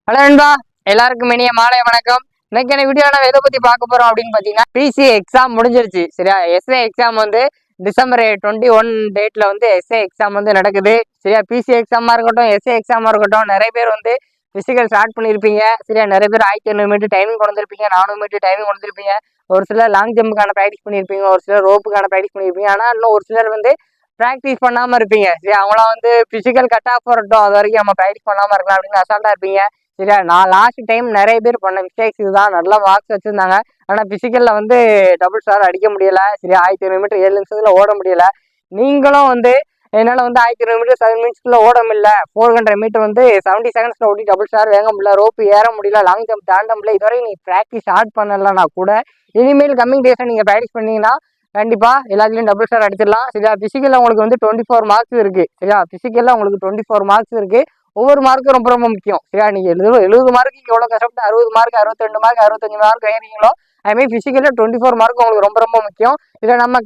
Hello நண்பா, எல்லாருக்கும் இனிய மாலை வணக்கம். இன்னைக்கு என்ன வீடியோ நம்ம எதை பத்தி பார்க்க போறோம் அப்படின்னு பாத்தீங்கன்னா, பிசி எக்ஸாம் முடிஞ்சிருச்சு. சரியா, எஸ்ஏ எக்ஸாம் வந்து டிசம்பர் 21 டேட்ல வந்து எஸ்ஏ எக்ஸாம் வந்து நடக்குது. சரியா, பிசி எக்ஸாமா இருக்கட்டும், எஸ்ஏ எக்ஸாமா இருக்கட்டும், நிறைய பேர் வந்து பிசிக்கல் ஸ்டார்ட் பண்ணியிருப்பீங்க. சரியா, நிறைய பேர் 1500 மீட்டர் டைமிங் கொண்டிருப்பீங்க, 400 மீட்டர் டைமிங் கொண்டிருப்பீங்க. ஒரு சிலர் லாங் ஜம்புக்கான ப்ராக்டிஸ் பண்ணியிருப்பீங்க, ஒரு சிலர் ரோப்புக்கான ப்ராக்டிஸ் பண்ணியிருப்பீங்க. ஆனால் இன்னும் ஒரு சிலர் வந்து ப்ராக்டிஸ் பண்ணாம இருப்பீங்க. சரி, அவங்களாம் வந்து பிசிக்கல் கட் ஆஃப் வரட்டும், அது வரைக்கும் நம்ம ப்ராக்டிஸ் பண்ணாம இருக்கலாம் அப்படின்னு அசால்ட்டா இருப்பீங்க. சரியா, நான் லாஸ்ட் டைம் நிறைய பேர் பண்ண மிஸ்டேக்ஸ் இதுதான். நல்ல மார்க்ஸ் வச்சிருந்தாங்க, ஆனால் பிசிக்கல்ல வந்து டபுள் ஸ்டார் அடிக்க முடியல. சரியா, 1500 மீட்டர் 7 நிமிஷத்துல ஓட முடியல. நீங்களும் வந்து என்னால் வந்து 1500 மீட்டர் 7 மினிட்ஸ்க்குள்ள ஓட முடியல. 400 மீட்டர் வந்து 70 செகண்ட்ஸ்ல ஓடி டபுள் ஸ்டார் வேக முடியல, ரோப்பு ஏற முடியல, லாங் ஜம்ப் தாண்ட முடியல. இதுவரை நீ ப்ராக்டிஸ் ஸ்டார்ட் பண்ணலன்னா கூட இனிமேல் கம்மிங் டேஸை நீங்கள் ப்ராக்டிஸ் பண்ணீங்கன்னா கண்டிப்பா எல்லாத்துலயும் டபுள் ஸ்டார் அடிச்சிடலாம். சரியா, பிசிக்கல்ல உங்களுக்கு வந்து 24 மார்க்ஸ் இருக்கு. சரியா, பிசிக்கல்ல உங்களுக்கு 24 மார்க்ஸ் இருக்கு. ஒவ்வொரு மார்க்கும் ரொம்ப ரொம்ப முக்கியம். சரியா, நீங்க 70 மார்க்கு எவ்வளவு கஷ்டப்பட்டு 60 மார்க் 62 மார்க் 65 மார்க் ஏறீங்களோ அதுமாதிரி பிசிக்கல்ல 24 மார்க் உங்களுக்கு ரொம்ப ரொம்ப முக்கியம். இதில் நம்ம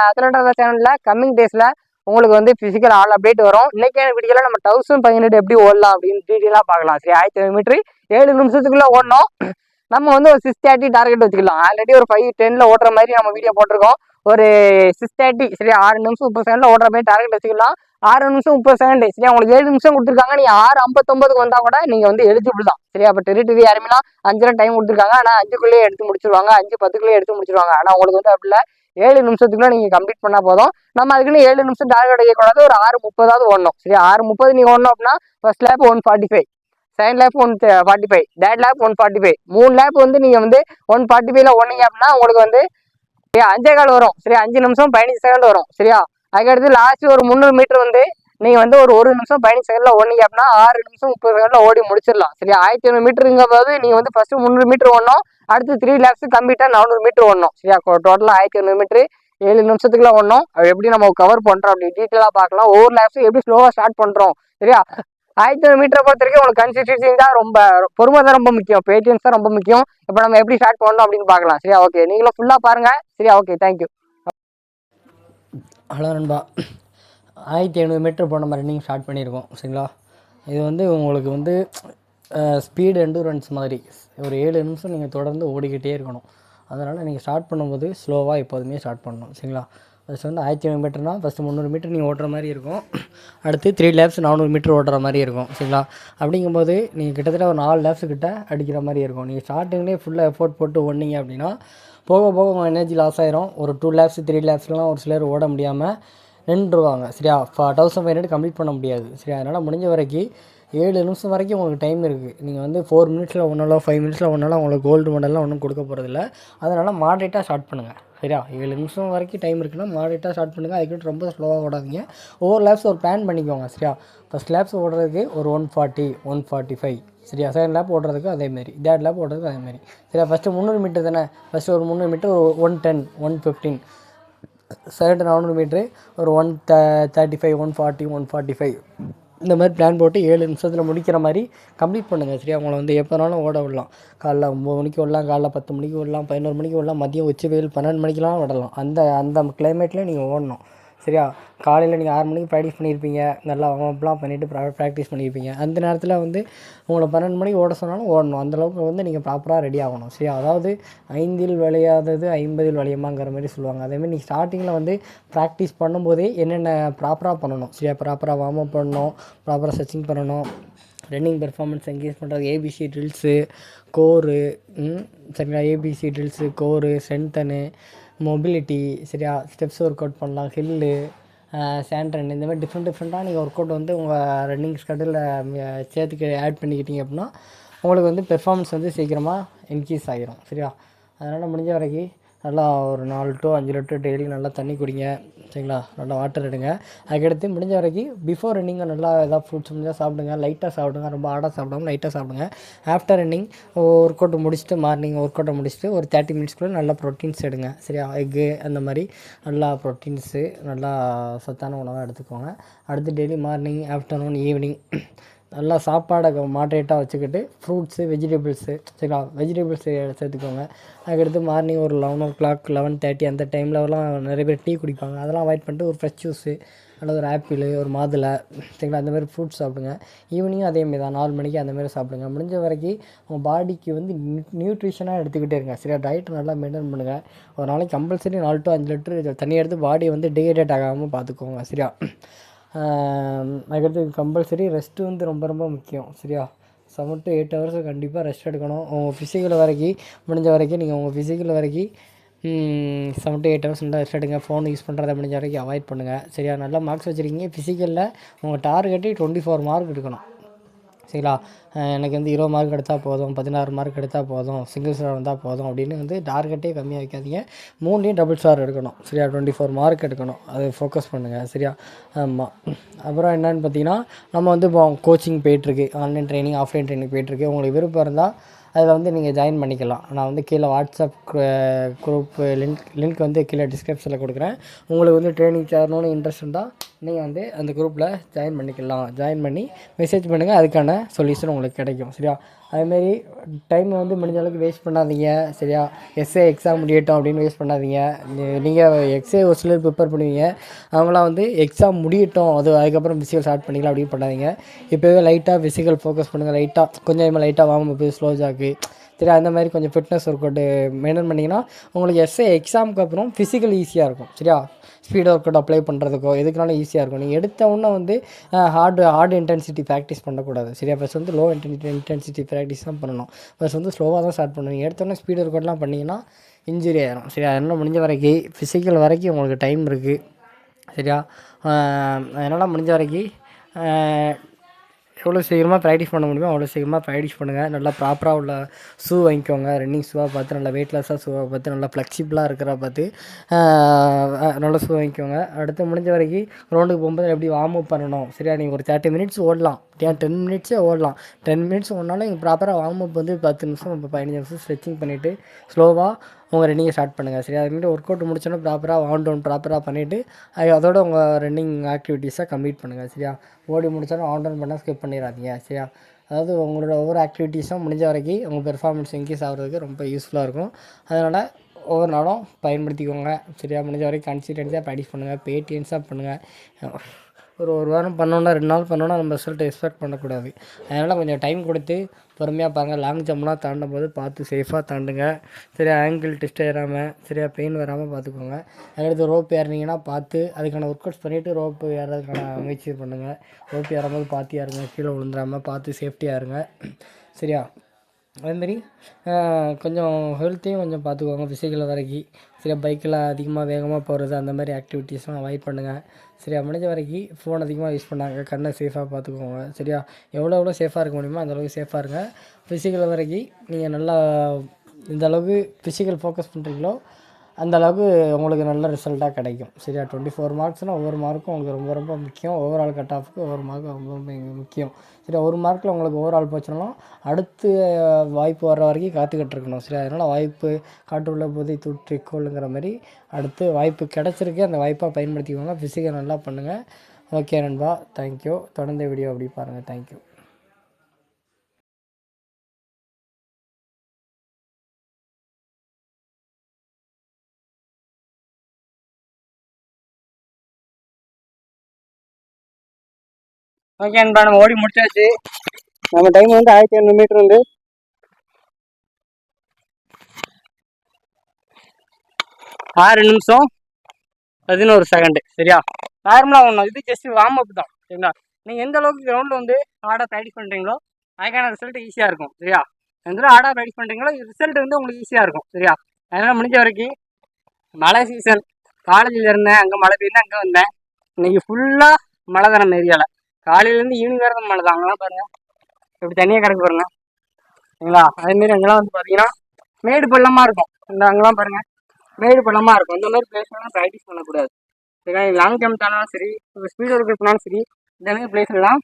அத்லெட் சேனல்ல கம்மிங் டேஸ்ல உங்களுக்கு வந்து பிசிக்கல் ஆல் அப்டேட் வரும். இன்னைக்கான வீடியோல நம்ம 1500 எப்படி ஓடலாம் அப்படின்னு டீட்டெயிலாக பார்க்கலாம். சரி, 1500 மீட்டர் 7 நிமிஷத்துக்குள்ள ஓடணும். நம்ம வந்து ஒரு 630 டார்கெட் வச்சுக்கலாம். ஆல்ரெடி ஒரு 5:10 ஓடுற மாதிரி நம்ம வீடியோ போட்டிருக்கோம். ஒரு 630 சரி, 6 நிமிஷம் 30 செகண்ட்ல ஓடுற மாதிரி டார்கெட் வச்சுக்கலாம். 6 நிமிஷம் 30 செகண்ட். சரியா, உங்களுக்கு 7 நிமிஷம் கொடுத்துருக்காங்க. நீ 6:59 வந்தா கூட நீங்க வந்து எலிஜிபிள் தான். சரியா, அப்ப டெரிட்டரி யாருமெல்லாம் 5 டைம் கொடுத்துருக்காங்க, ஆனா 5க்குள்ளேயே எடுத்து முடிச்சிருவாங்க, 5:10 எடுத்து முடிச்சிருவாங்க. ஆனா உங்களுக்கு வந்து அப்படி இல்லை, 7 நிமிஷத்துக்குள்ள நீங்க கம்ப்ளீட் பண்ணா போதும். நம்ம அதுக்குன்னு 7 நிமிஷம் டார்கெட் வைக்கக்கூடாது, ஒரு 6:30 ஓடணும். சரி, 6:30 நீங்க ஓடணும் அப்படின்னா first lab 145, second lab 145, third lab 145, 3 lab வந்து நீங்க வந்து 145ல ஓடுனீங்க அப்படின்னா உங்களுக்கு வந்து 5.25 வரும். சரியா, 5 நிமிஷம் 15 செகண்ட் வரும். சரியா, அதுக்கடுத்து லாஸ்ட் ஒரு 300 மீட்டர் வந்து நீங்க வந்து ஒரு நிமிஷம் 15 செகண்ட்ல ஓடுனீங்க அப்படின்னா 6 நிமிஷம் 30 செகண்ட்ல ஓடி முடிச்சிடலாம். சரியா, 1500 மீட்டருங்க போது நீங்க வந்து ஃபர்ஸ்ட் 300 மீட்டர் ஓடணும், அடுத்து 3 லேப்ஸ் கம்ப்ளீட்டா 400 மீட்டர் ஓடணும். சரியா, டோட்டலா 1500 மீட்டர் 7 நிமிஷத்துக்குள்ள ஓடணும். அது எப்படி நம்ம கவர் பண்றோம் அப்படி டீட்டெயிலா பார்க்கலாம். ஒவ்வொரு லேப்ஸும் எப்படி ஸ்லோவா ஸ்டார்ட் பண்றோம். சரியா, 1500 மீட்டரை பொறுத்த வரைக்கும் உங்களுக்கு கன்சிஸ்டன்சி தான் ரொம்ப, பொறுமை தான் ரொம்ப முக்கியம், பேஷன்ஸ் தான் ரொம்ப முக்கியம். இப்போ நம்ம எப்படி ஸ்டார்ட் பண்ணணும் அப்படின்னு பார்க்கலாம். சரியா, ஓகே, நீங்களும் ஃபுல்லா பாருங்க. சரியா, ஓகே, தேங்க்யூ. ஹலோ நண்பா, 1500 மீட்டர் போன மாதிரி ரன்னிங் ஸ்டார்ட் பண்ணியிருக்கோம். சரிங்களா, இது வந்து உங்களுக்கு வந்து ஸ்பீடு எண்டூரன்ஸ் மாதிரி ஒரு 7 நிமிஷம் நீங்கள் தொடர்ந்து ஓடிக்கிட்டே இருக்கணும். அதனால் நீங்கள் ஸ்டார்ட் பண்ணும்போது ஸ்லோவாக எப்போதுமே ஸ்டார்ட் பண்ணணும். சரிங்களா, ஃபஸ்ட்டு வந்து 1500 மீட்டர்னால் ஃபஸ்ட்டு 300 மீட்டர் நீங்கள் ஓடுற மாதிரி இருக்கும், அடுத்து 3 லேப்ஸ் 400 மீட்டர் ஓடுற மாதிரி இருக்கும். சரிங்களா, அப்படிங்கும்போது நீங்கள் கிட்டத்தட்ட ஒரு 4 லேப்ஸ் கிட்ட அடிக்கிற மாதிரி இருக்கும். நீங்கள் ஸ்டார்டிங்லேயே ஃபுல்லாக எஃபோர்ட் போட்டு ஓடினீங்க அப்படின்னா போக போக உங்கள் எனர்ஜி லாஸ் ஆயிரும். ஒரு 2 லேப்ஸ் 3 லேப்ஸ்லாம் ஒரு சிலர் ஓட முடியாமல் நின்றுவாங்க. சரியா, 1500 கம்ப்ளீட் பண்ண முடியாது. சரியா, அதனால் முடிஞ்ச வரைக்கும் 7 நிமிஷம் வரைக்கும் உங்களுக்கு டைம் இருக்குது. நீங்கள் வந்து 4 மினிட்ஸில் ஒன்றாலும் 5 மினிட்ஸில் ஒன்றாலும் உங்களுக்கு கோல்டு மெடல்லாம் ஒன்றும் கொடுக்க போகிறதில்ல. அதனால் மாடரேட்டாக ஸ்டார்ட் பண்ணுங்கள். சரியா, 7 நிமிஷம் வரைக்கும் டைம் இருக்குன்னா மாடரேட்டாக ஸ்டார்ட் பண்ணுங்கள். அதுக்கிட்ட ரொம்ப ஸ்லோவாக ஓடாதீங்க. ஒவ்வொரு லேப்ஸ் ஒரு பிளான் பண்ணிக்கோங்க. சரியா, ஃபஸ்ட் லேப்ஸ் ஓடுறதுக்கு ஒரு 140 145. சரியா, செகண்ட் லேப் ஓடுறதுக்கு அதேமாரி, தேர்ட் லேப் ஓடுறதுக்கு அதேமாரி. சரியா, ஃபஸ்ட்டு 300 மீட்டர் தானே, ஃபஸ்ட்டு ஒரு 300 மீட்டர் ஒரு 110 115, செகண்ட் 400 மீட்ரு ஒரு 135 140 145 இந்த மாதிரி பிளான் போட்டு 7 நிமிஷத்தில் முடிக்கிற மாதிரி கம்ப்ளீட் பண்ணுங்கள். சரியா, உங்களை வந்து எப்போனாலும் ஓட விடலாம். காலைல 9 மணிக்கு விடலாம், காலைல 10 மணிக்கு விடலாம், 11 மணிக்கு விடலாம், மதியம் உச்சி வெயில் 12 மணிக்கெலாம் விடலாம். அந்த கிளைமேட்லேயும் நீங்கள் ஓடணும். சரியா, காலையில் நீங்கள் 6 மணிக்கு ப்ராக்டிஸ் பண்ணியிருப்பீங்க, நல்லா வார்ம்அப்லாம் பண்ணிவிட்டு ப்ராக்டிஸ் பண்ணியிருப்பீங்க. அந்த நேரத்தில் வந்து உங்களை 12 மணிக்கு ஓட சொன்னாலும் ஓடணும். அந்தளவுக்கு வந்து நீங்கள் ப்ராப்பராக ரெடி ஆகணும். சரியா, அதாவது 5இல் விளையாதது 50இல் விளையுமாங்கிற மாதிரி சொல்லுவாங்க. அதேமாதிரி நீங்கள் ஸ்டார்டிங்கில் வந்து ப்ராக்டிஸ் பண்ணும்போதே என்னென்ன ப்ராப்பராக பண்ணணும். சரியா, ப்ராப்பராக வார்ம்அப் பண்ணணும், ப்ராப்பராக ஸ்ட்ரெச்சிங் பண்ணணும், ரன்னிங் பெர்ஃபார்மன்ஸ் என்கேஜ் பண்ணுறது, ஏபிசி ட்ரில்ஸு, கோரு, சரிங்களா, ஏபிசி ட்ரில்ஸு, கோரு, ஸ்ட்ரென்த்தனு, மொபிலிட்டி. சரியா, ஸ்டெப்ஸ் ஒர்க் அவுட் பண்ணலாம், ஹில்லு, சேண்ட் ரன், இந்த மாதிரி டிஃப்ரெண்ட்டாக நீங்கள் ஒர்க் அவுட் வந்து உங்கள் ரன்னிங் ஸ்கெடியூலில் சேர்த்துக்க ஆட் பண்ணிக்கிட்டீங்க அப்படின்னா உங்களுக்கு வந்து பெர்ஃபார்மன்ஸ் வந்து சீக்கிரமாக இன்க்ரீஸ் ஆகிரும். சரியா, அதனால் முடிஞ்ச வரைக்கும் நல்லா ஒரு 4 to 5 லிட்டர் டெய்லி நல்லா தண்ணி குடிங்க. சரிங்களா, நல்லா வாட்டர் எடுங்க. அதுக்கடுத்து முடிஞ்ச வரைக்கும் பிஃபோர் ரன்னிங்கை நல்லா ஏதாவது ஃப்ரூட்ஸ் முடிஞ்சால் சாப்பிடுங்க, லைட்டாக சாப்பிடுங்க, ரொம்ப ஆடாக சாப்பிடாமல் லைட்டாக சாப்பிடுங்க. ஆஃப்டர் ரன்னிங் ஒர்க் அவுட் முடிச்சுட்டு, மார்னிங் ஒர்க் அவுட்டை முடிச்சுட்டு ஒரு 30 மினிட்ஸ்க்குள்ளே நல்லா ப்ரோட்டீன்ஸ் எடுங்க. சரியா, எக்கு அந்த மாதிரி நல்லா ப்ரோட்டீன்ஸு நல்லா சத்தான உணவாக எடுத்துக்கோங்க. அடுத்து டெய்லி மார்னிங் ஆஃப்டர்நூன் ஈவினிங் நல்லா சாப்பாடை மாட்ரேட்டாக வச்சுக்கிட்டு ஃப்ரூட்ஸு வெஜிடபிள்ஸு, சரிங்களா, வெஜிடபிள்ஸு சேர்த்துக்கோங்க. அதுக்கடுத்து மார்னிங் ஒரு 11 o'clock 11:30 அந்த டைம்லலாம் நிறைய பேர் டீ குடிப்பாங்க. அதெல்லாம் அவாய்ட் பண்ணிட்டு ஒரு ஃப்ரெஷ் ஜூஸு அல்லது ஒரு ஆப்பிள், ஒரு மாதுளை, சரிங்களா, அந்த மாதிரி ஃப்ரூட்ஸ் சாப்பிடுங்க. ஈவினிங்கும் அதேமாரி தான் 4 மணிக்கு அந்தமாரி சாப்பிடுங்க. முடிஞ்ச வரைக்கும் உங்கள் பாடிக்கு வந்து நியூட்ரிஷனாக எடுத்துக்கிட்டே இருங்க. சரியா, டயட் நல்லா மெயின்டைன் பண்ணுங்கள். ஒரு நாளைக்கு கம்பல்சரி 4 to 5 லிட்டர் தண்ணி எடுத்து பாடியை வந்து டீஹைட்ரேட் ஆகாமல் பார்த்துக்கோங்க. சரியா, அதுக்கடுத்து கம்பல்சரி ரெஸ்ட்டு வந்து ரொம்ப ரொம்ப முக்கியம். சரியா, 7 to 8 ஹவர்ஸ் கண்டிப்பாக ரெஸ்ட் எடுக்கணும். உங்கள் ஃபிசிக்கல் வரைக்கும் முடிஞ்ச வரைக்கும் நீங்கள் உங்கள் ஃபிசிக்கல் வரைக்கும் 7 to 8 ஹவர்ஸ் நல்லா ரெஸ்ட் எடுங்க. ஃபோன் யூஸ் பண்ணுறத முடிஞ்ச வரைக்கும் அவாய்ட் பண்ணுங்கள். சரியா, நல்லா மார்க்ஸ் வச்சுருக்கீங்க. ஃபிசிக்கலில் உங்கள் டார்கெட்டே 24 மார்க் எடுக்கணும். சரிங்களா, எனக்கு வந்து 20 மார்க் எடுத்தால் போதும், 16 மார்க் எடுத்தால் போதும், சிங்கிள் ஸ்டார் வந்தால் போதும் அப்படின்னு வந்து டார்கெட்டே கம்மியாக வைக்காதீங்க. 3லேயும் டபுள் ஸ்டார் எடுக்கணும். சரியா, 24 மார்க் எடுக்கணும். அது ஃபோக்கஸ் பண்ணுங்கள். சரியா, ஆமாம். அப்புறம் என்னென்னு பார்த்தீங்கன்னா, நம்ம வந்து இப்போ கோச்சிங் போயிட்டுருக்கு, ஆன்லைன் ட்ரைனிங், ஆஃப்லைன் ட்ரைனிங் போயிட்டுருக்கு. உங்களுக்கு விருப்பம் இருந்தால் அதில் வந்து நீங்கள் ஜாயின் பண்ணிக்கலாம். நான் வந்து கீழே வாட்ஸ்அப் குரூப் லிங்க் வந்து கீழே டிஸ்கிரிப்ஷனில் கொடுக்குறேன். உங்களுக்கு வந்து ட்ரைனிங் சேரணும்னு இன்ட்ரெஸ்ட் இருந்தால் நீங்கள் வந்து அந்த குரூப்பில் ஜாயின் பண்ணிக்கலாம். ஜாயின் பண்ணி மெசேஜ் பண்ணுங்கள், அதுக்கான சொல்யூஷன் உங்களுக்கு கிடைக்கும். சரியா, அதுமாரி டைமை வந்து முடிஞ்ச அளவுக்கு வேஸ்ட் பண்ணாதீங்க. சரியா, எஸ்ஏ எக்ஸாம் முடியட்டும் அப்படின்னு வேஸ்ட் பண்ணாதீங்க. நீங்கள் எக்ஸே ஒரு சிலர் ப்ரிப்பேர் பண்ணுவீங்க, அவங்களாம் வந்து எக்ஸாம் முடியட்டும் அதுக்கப்புறம் ஃபிசிக்கல் ஸ்டார்ட் பண்ணிக்கலாம் அப்படின்னு பண்ணாதீங்க. இப்போவே லைட்டாக ஃபிசிக்கல் ஃபோக்கஸ் பண்ணுங்கள். கொஞ்சம் லைட்டாக வார்ம் ஸ்லோ ஜாக்கு, சரி, அந்த மாதிரி கொஞ்சம் ஃபிட்னஸ் ஒர்க் அவுட்டு மெயின்டைன் பண்ணிங்கன்னா உங்களுக்கு எஸ்ஏ எக்ஸாமுக்கு அப்புறம் ஃபிசிக்கல் ஈஸியாக இருக்கும். சரியா, ஸ்பீட் ஒர்க் அவுட் அப்ளை பண்ணுறதுக்கோ எதுக்குனாலும் ஈஸியாக இருக்கும். நீங்கள் எடுத்த உடனே வந்து ஹார்டு இன்டென்சிட்டி ப்ராக்டிஸ் பண்ணக்கூடாது. சரியா, ஃபஸ்ட் வந்து லோ இன்டென்சிட்டி ப்ராக்டிஸ் தான் பண்ணணும். ஃபஸ்ட் வந்து ஸ்லோவாக தான் ஸ்டார்ட் பண்ணணும். நீங்கள் எடுத்தோடனே ஸ்பீட் ஒர்க் அவுட்லாம் பண்ணிங்கன்னா இன்ஜுரி ஆயிரும். சரியா, அதனால் முடிஞ்ச வரைக்கும் ஃபிசிக்கல் வரைக்கும் உங்களுக்கு டைம் இருக்குது. சரியா, அதனால் முடிஞ்ச வரைக்கும் எவ்வளோ சீக்கிரமாக ப்ராக்டிஸ் பண்ண முடியுமோ அவ்வளோ சீக்கிரமாக ப்ராக்டிஸ் பண்ணுங்கள். நல்லா ப்ராப்பராக உள்ள ஷூ வாங்கிக்கோங்க. ரன்னிங் ஷூவாக பார்த்து, நல்லா வெயிட்லெஸ்ஸாக ஷூவாக பார்த்து, நல்லா ஃப்ளெக்சிபிளாக இருக்கிற பார்த்து நல்ல ஷூ வாங்கிக்கோங்க. அடுத்து முடிஞ்ச வரைக்கும் கிரௌண்டுக்கு போகும்போது எப்படி வார்ம் அப் பண்ணணும். சரியா, நீங்கள் ஒரு 30 மினிட்ஸ் ஓடலாம், 10 மினிட்ஸே ஓடலாம். 10 மினிட்ஸ் ஓடினாலும் நீங்கள் ப்ராப்பராக வார்ம் அப் வந்து 10 நிமிஷம் 15 நிமிஷம் ஸ்ட்ரெச்சிங் பண்ணிவிட்டு ஸ்லோவாக உங்கள் ரன்னிங்கை ஸ்டார்ட் பண்ணுங்கள். சரியா, அதுமாரி ஒர்க் அவுட் முடிச்சோன்னா ப்ராப்பராக வார்ம் டவுன் ப்ராப்பராக பண்ணிவிட்டு அதோட உங்கள் ரன்னிங் ஆக்டிவிட்டீஸை கம்ப்ளீட் பண்ணுங்கள். சரியா, ஓடி முடிச்சோன்னா வார்ம் டவுன் பண்ணால் ஸ்கிப் பண்ணிடாதீங்க. சரியா, அதாவது உங்களோட ஒவ்வொரு ஆக்டிவிட்டீஸும் முடிஞ்ச வரைக்கும் உங்கள் பெர்ஃபார்மன்ஸ் இன்க்ரீஸ் ஆகிறதுக்கு ரொம்ப யூஸ்ஃபுல்லாக இருக்கும். அதனால் ஒவ்வொரு நாளும் பயன்படுத்திக்கோங்க. சரியா, முடிஞ்ச வரைக்கும் கன்சிஸ்டன்ஸாக ப்ராக்டிஸ் பண்ணுங்கள், பேட்டியன்ஸாக பண்ணுங்கள். ஒரு வாரம் பண்ணோன்னா 2 நாள் பண்ணோன்னா நம்ம ரிசல்ட்டை எக்ஸ்பெக்ட் பண்ணக்கூடாது. அதனால் கொஞ்சம் டைம் கொடுத்து பொறுமையாக பாருங்கள். லாங் ஜம்ப்லாம் தாண்டும் போது பார்த்து சேஃபாக தாண்டுங்க. சரியா, ஆங்கிள் டெஸ்ட் ஏறாமல், சரியா, பெயின் வராமல் பார்த்துக்கோங்க. அதுக்கடுத்து ரோப் ஏறினீங்கன்னா பார்த்து அதுக்கான ஒர்க் அவுட்ஸ் பண்ணிவிட்டு ரோப்பு ஏறதுக்கான முயற்சி பண்ணுங்கள். ரோப் ஏறும்போது பார்த்து ஏறுங்க, கீழே விழுந்துடாமல் பார்த்து சேஃப்டியாக இருங்க. சரியா, அதுமாரி கொஞ்சம் ஹெல்த்தையும் கொஞ்சம் பார்த்துக்கோங்க ஃபிசிக்கல் வரைக்கும். சரியா, பைக்கில் அதிகமாக வேகமாக போகிறது அந்த மாதிரி ஆக்டிவிட்டீஸ்லாம் அவாய்ட் பண்ணுங்கள். சரியா, முடிஞ்ச வரைக்கும் ஃபோன் அதிகமாக யூஸ் பண்ணாங்க, கண்ணை சேஃபாக பார்த்துக்கோங்க. சரியா, எவ்வளோ சேஃபாக இருக்க முடியுமோ அந்தளவுக்கு சேஃபாக இருங்க. ஃபிசிக்கல் வரைக்கும் நீங்கள் நல்லா இந்த அளவுக்கு ஃபிசிக்கல் ஃபோக்கஸ் பண்ணுறீங்களோ அந்த அளவுக்கு உங்களுக்கு நல்ல ரிசல்ட்டாக கிடைக்கும். சரியா, 24 மார்க்ஸ்னால் ஒவ்வொரு மார்க்கும் உங்களுக்கு ரொம்ப ரொம்ப முக்கியம். ஓவரால் கட் ஆஃபுக்கு ஒவ்வொரு மார்க்கும் ரொம்ப ரொம்ப முக்கியம். சரியா, ஒரு மார்க்கில் உங்களுக்கு ஓவரால் போச்சுனாலும் அடுத்து வாய்ப்பு வர்ற வரைக்கும் காத்துக்கிட்டு இருக்கணும். சரி, அதனால் வாய்ப்பு காற்றுள்ள போதை தூற்றிக்கோளுங்கிற மாதிரி அடுத்து வாய்ப்பு கிடச்சிருக்கு, அந்த வாய்ப்பாக பயன்படுத்திக்கோங்க. ஃபிசிக்கல் நல்லா பண்ணுங்கள். ஓகே நண்பா, தேங்க்யூ. தொடர்ந்த வீடியோ அப்படி பாருங்கள். தேங்க்யூ. ஓகே நண்பா, நம்ம ஓடி முடிச்சாச்சு. நம்ம டைம் வந்து 1500 மீட்டர் வந்து 6 நிமிஷம் 11 செகண்டு. சரியா, நார்மலாக ஒன்றும் இது ஜஸ்ட் வார்ம் அப் தான். சரிங்களா, நீங்கள் எந்த அளவுக்கு கிரவுண்டில் வந்து ஹார்டாக ப்ராக்டிஸ் பண்ணுறீங்களோ அதுக்கான ரிசல்ட் ஈஸியாக இருக்கும். சரியா, எந்த அளவு ஹார்டாக ப்ராக்டிஸ் பண்ணுறீங்களோ ரிசல்ட் வந்து உங்களுக்கு ஈஸியாக இருக்கும். சரியா, அதனால் முடிஞ்ச வரைக்கும் மழை சீசன் காலேஜில் இருந்தேன், அங்கே மழை பெய்யுது, அங்கே வந்தேன். இன்னைக்கு ஃபுல்லாக மழை தான் நம்ம ஏரியாவில். காலையிலேருந்து ஈவினிங் வேறு தான் மழை தான். அங்கெல்லாம் பாருங்கள் இப்படி தனியாக கிடக்கு பாருங்க. சரிங்களா, அதேமாரி அங்கெல்லாம் வந்து பார்த்தீங்கன்னா மேடு பள்ளமாக இருக்கும். இந்த அங்கெல்லாம் பாருங்கள் மேடு பள்ளமாக இருக்கும். இந்த மாதிரி பிளேஸ்லாம் ப்ராக்டிஸ் பண்ணக்கூடாது. சரிங்களா, லாங் ஜம்ப் தானாலும் சரி, ஸ்பீட் ஒர்க் பண்ணாலும் சரி, இந்த மாதிரி பிளேஸ்லாம்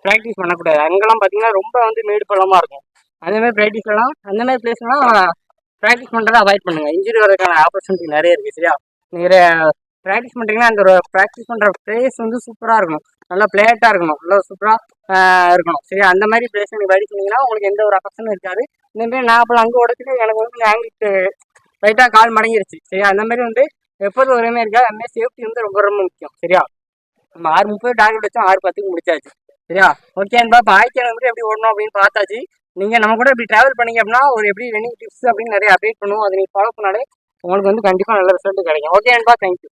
ப்ராக்டிஸ் பண்ணக்கூடாது. அங்கெல்லாம் பார்த்தீங்கன்னா ரொம்ப வந்து மேடு பள்ளமாக இருக்கும். அதேமாதிரி ப்ராக்டிஸ்லாம் அந்த மாதிரி பிளேஸ்லாம் ப்ராக்டிஸ் பண்ணுறதை அவாய்ட் பண்ணுங்கள். இன்ஜுரி வரதுக்கான ஆப்பர்ச்சுனிட்டி நிறைய இருக்குது. சரியா, நீங்கள் ப்ராக்டிஸ் பண்ணுறீங்கன்னா அந்த ப்ராக்டிஸ் பண்ணுற பிளேஸ் வந்து சூப்பராக இருக்கணும், நல்லா பிளேட்டாக இருக்கணும், நல்லா சூப்பராக இருக்கணும். சரியா, அந்த மாதிரி பிளேஸ் நீங்கள் ப்ராக்டிஸ் பண்ணிங்கன்னா உங்களுக்கு எந்த ஒரு அஃபெக்ஷனும் இருக்காது. இந்தமாரி நான் அப்போ அங்கே உடச்சிட்டு எனக்கு வந்து ஆங்கிட்டு லைட்டாக கால் மடங்கிருச்சு. சரியா, அந்த மாதிரி வந்து எப்போதும் ஒரே மாதிரி இருக்கா. அதுமாதிரி சேஃப்டி வந்து ரொம்ப ரொம்ப முக்கியம். சரியா, நம்ம 6:30 டார்கெட் வச்சோம், 6:10 முடிச்சாச்சு. சரியா, ஓகே நண்பா. இப்போ 1500 எப்படி ஓடணும் அப்படின்னு பார்த்தாச்சு. நீங்கள் நம்ம கூட இப்படி ட்ராவல் பண்ணீங்க அப்படின்னா ஒரு எப்படி ரன்னிங் டிப்ஸ் அப்படின்னு நிறைய அப்டேட் பண்ணுவோம். அதை நீங்கள் ஃபாலோ பண்ணாலே உங்களுக்கு வந்து கண்டிப்பாக நல்ல ரிசல்ட் கிடைக்கும். ஓகே நண்பா, தேங்க்யூ.